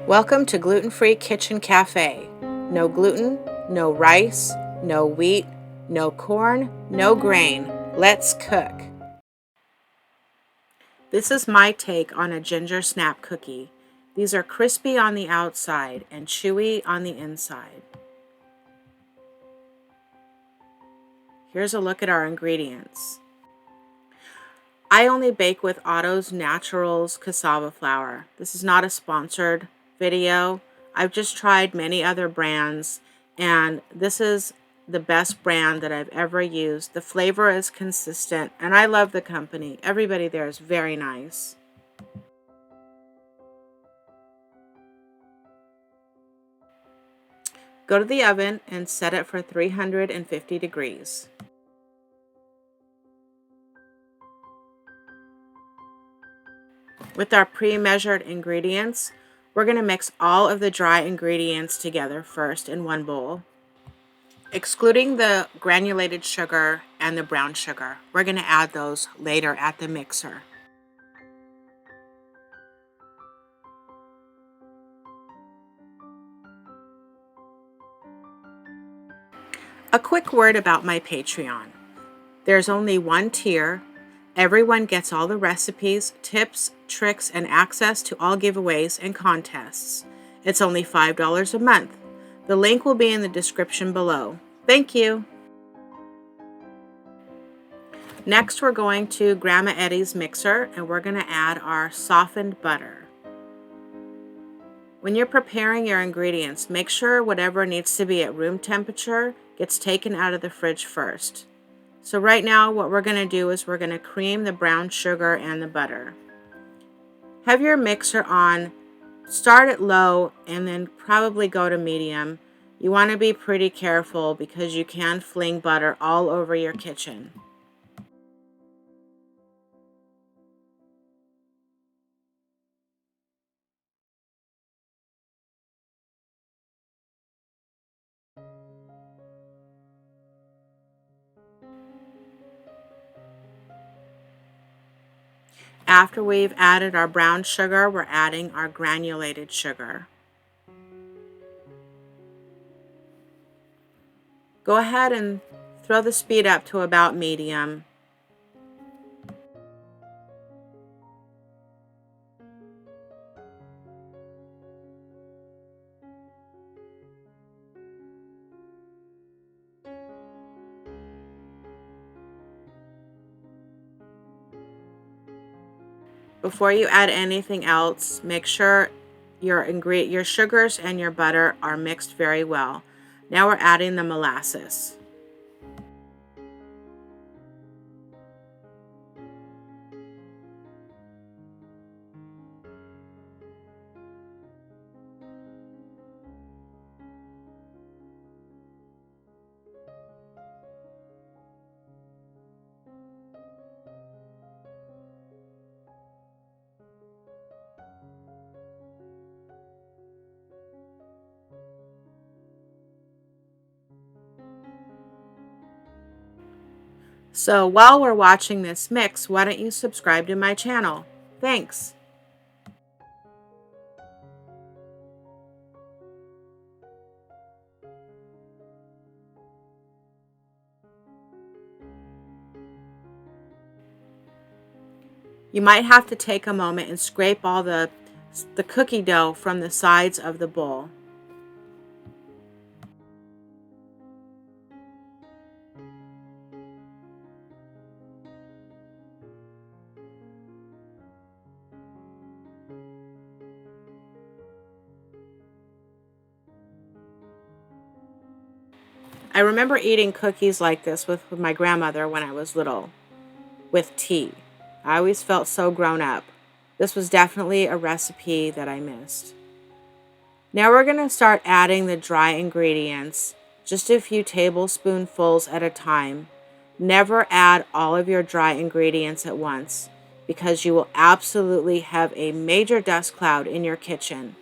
Welcome to Gluten-Free Kitchen Cafe. No gluten, no rice, no wheat, no corn, no grain. Let's cook. This is my take on a ginger snap cookie. These are crispy on the outside and chewy on the inside. Here's a look at our ingredients. I only bake with Otto's Naturals cassava flour. This is not a sponsored video. I've just tried many other brands, and this is the best brand that I've ever used. The flavor is consistent, and I love the company. Everybody there is very nice. Go to the oven and set it for 350 degrees. With our pre-measured ingredients, we're going to mix all of the dry ingredients together first in one bowl. Excluding the granulated sugar and the brown sugar. We're going to add those later at the mixer. A quick word about my Patreon. There's only one tier. Everyone gets all the recipes, tips, tricks, and access to all giveaways and contests. It's only $5 a month. The link will be in the description below. Thank you. Next, we're going to Grandma Eddie's mixer, and we're going to add our softened butter. When you're preparing your ingredients, make sure whatever needs to be at room temperature gets taken out of the fridge first. So right now, what we're going to do is we're going to cream the brown sugar and the butter. Have your mixer on. Start at low and then probably go to medium. You want to be pretty careful because you can fling butter all over your kitchen. After we've added our brown sugar, we're adding our granulated sugar. Go ahead and throw the speed up to about medium. Before you add anything else, make sure your sugars and your butter are mixed very well. Now we're adding the molasses. So while we're watching this mix, why don't you subscribe to my channel? Thanks. You might have to take a moment and scrape all the cookie dough from the sides of the bowl. I remember eating cookies like this with my grandmother when I was little, with tea. I always felt so grown up. This was definitely a recipe that I missed. Now we're going to start adding the dry ingredients, just a few tablespoonfuls at a time. Never add all of your dry ingredients at once because you will absolutely have a major dust cloud in your kitchen.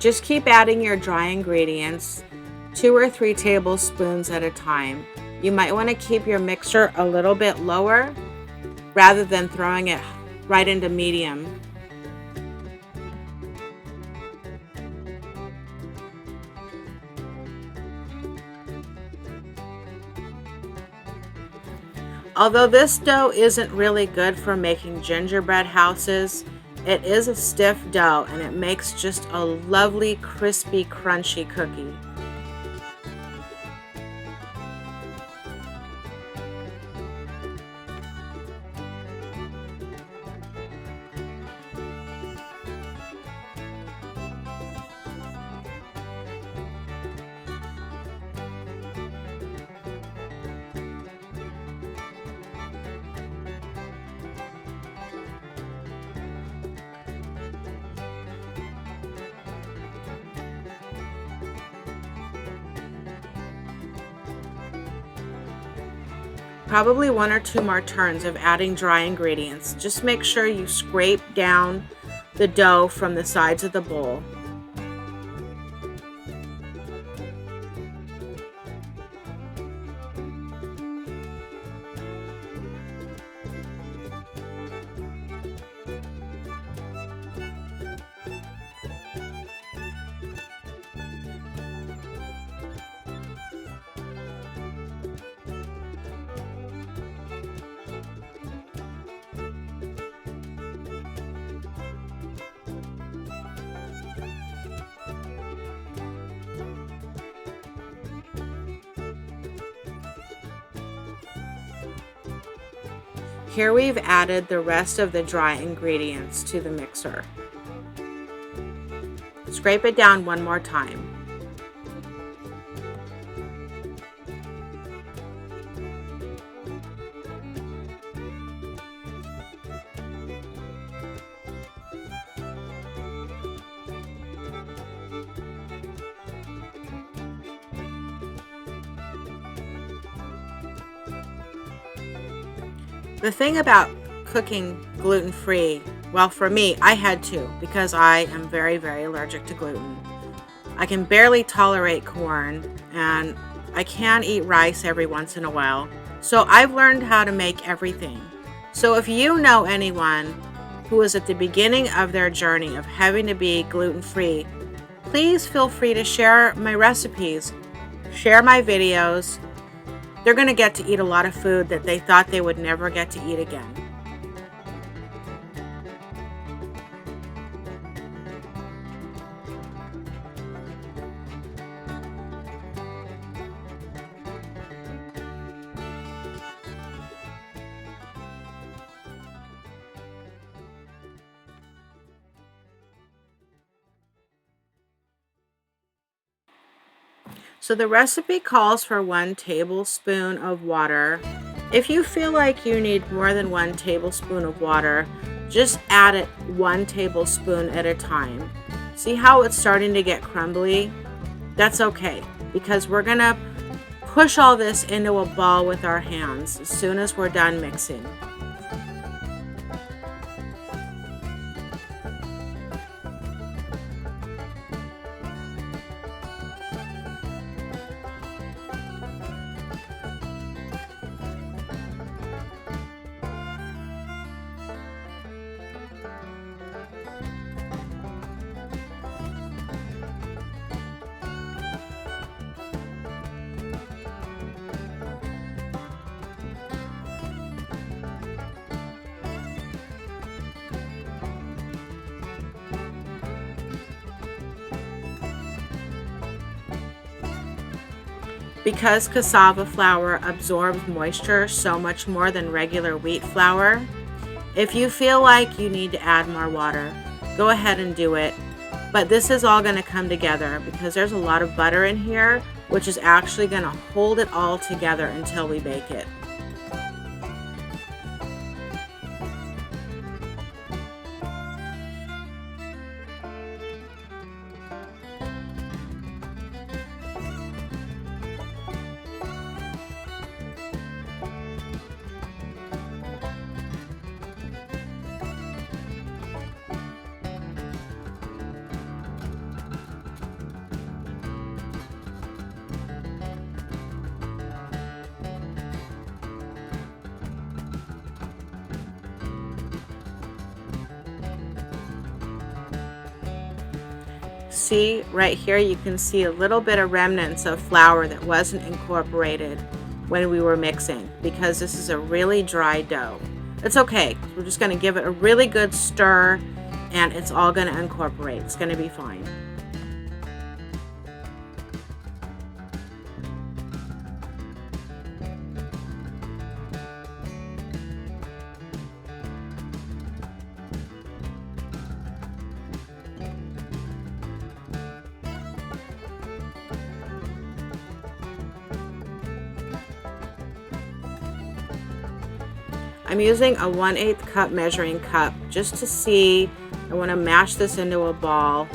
Just keep adding your dry ingredients, 2 or 3 tablespoons at a time. You might want to keep your mixer a little bit lower rather than throwing it right into medium. Although this dough isn't really good for making gingerbread houses, it is a stiff dough and it makes just a lovely, crispy, crunchy cookie. Probably 1 or 2 more turns of adding dry ingredients. Just make sure you scrape down the dough from the sides of the bowl. Here we've added the rest of the dry ingredients to the mixer. Scrape it down one more time. The thing about cooking gluten-free, well, for me, I had to because I am very, very allergic to gluten. I can barely tolerate corn and I can eat rice every once in a while. So I've learned how to make everything. So if you know anyone who is at the beginning of their journey of having to be gluten-free, please feel free to share my recipes, share my videos. They're going to get to eat a lot of food that they thought they would never get to eat again. So the recipe calls for 1 tablespoon of water. If you feel like you need more than 1 tablespoon of water, just add it 1 tablespoon at a time. See how it's starting to get crumbly? That's okay, because we're gonna push all this into a ball with our hands as soon as we're done mixing. Because cassava flour absorbs moisture so much more than regular wheat flour, if you feel like you need to add more water, go ahead and do it. But this is all going to come together because there's a lot of butter in here, which is actually going to hold it all together until we bake it. see right here, you can see a little bit of remnants of flour that wasn't incorporated when we were mixing, because this is a really dry dough. It's okay. We're just going to give it a really good stir and it's all going to incorporate. It's going to be fine. I'm using a 1/8 cup measuring cup just to see. I want to mash this into a ball.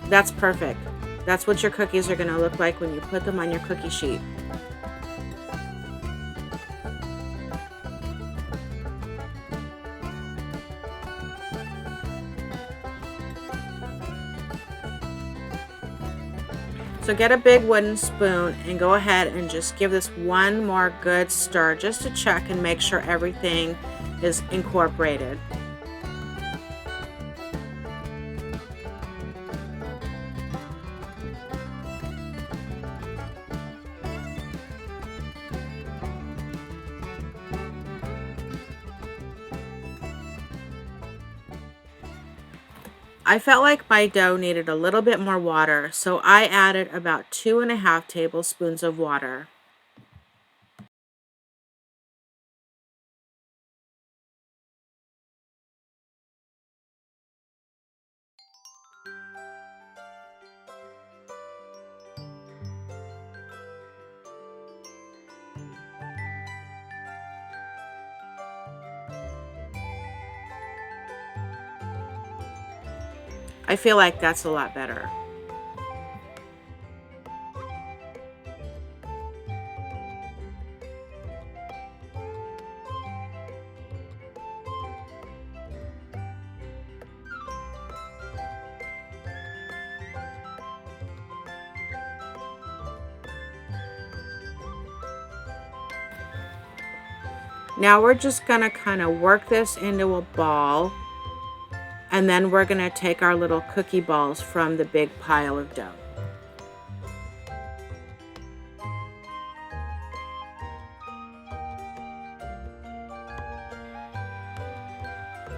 That's perfect. That's what your cookies are going to look like when you put them on your cookie sheet. So get a big wooden spoon and go ahead and just give this one more good stir just to check and make sure everything is incorporated. I felt like my dough needed a little bit more water, so I added about 2.5 tablespoons of water. I feel like that's a lot better. Now we're just going to kind of work this into a ball, and then we're going to take our little cookie balls from the big pile of dough.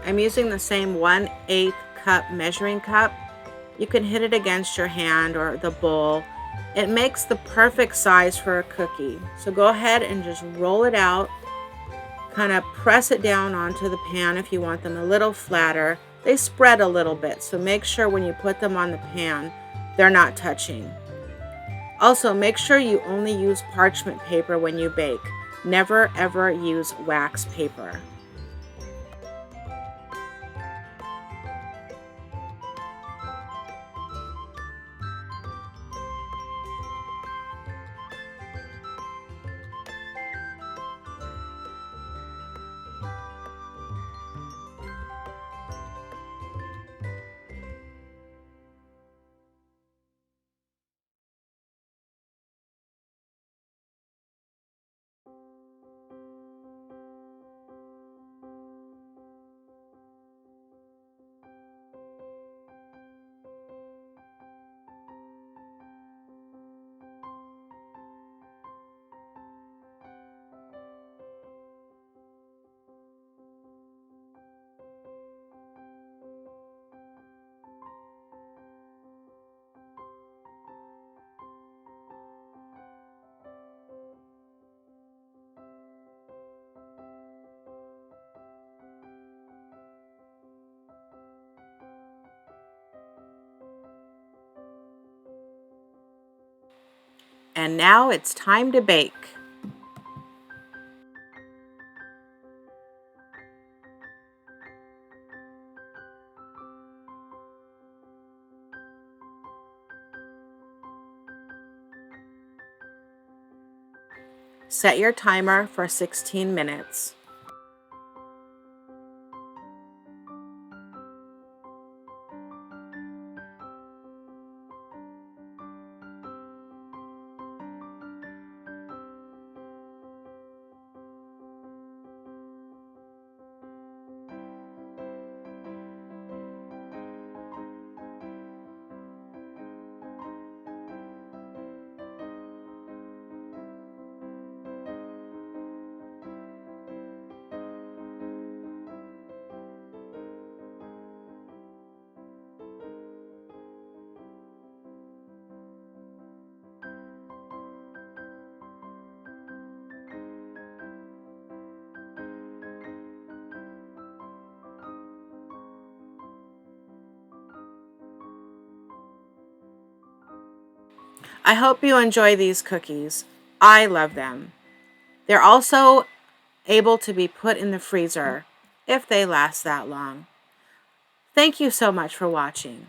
I'm using the same 1/8 cup measuring cup. You can hit it against your hand or the bowl. It makes the perfect size for a cookie. So go ahead and just roll it out. Kind of press it down onto the pan if you want them a little flatter. They spread a little bit, so make sure when you put them on the pan, they're not touching. Also, make sure you only use parchment paper when you bake. Never ever use wax paper. And now it's time to bake. Set your timer for 16 minutes. I hope you enjoy these cookies. I love them. They're also able to be put in the freezer if they last that long. Thank you so much for watching.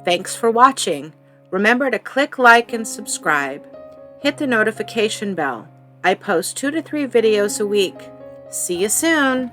Thanks for watching. Remember to click like and subscribe. Hit the notification bell. I post 2 to 3 videos a week. See you soon.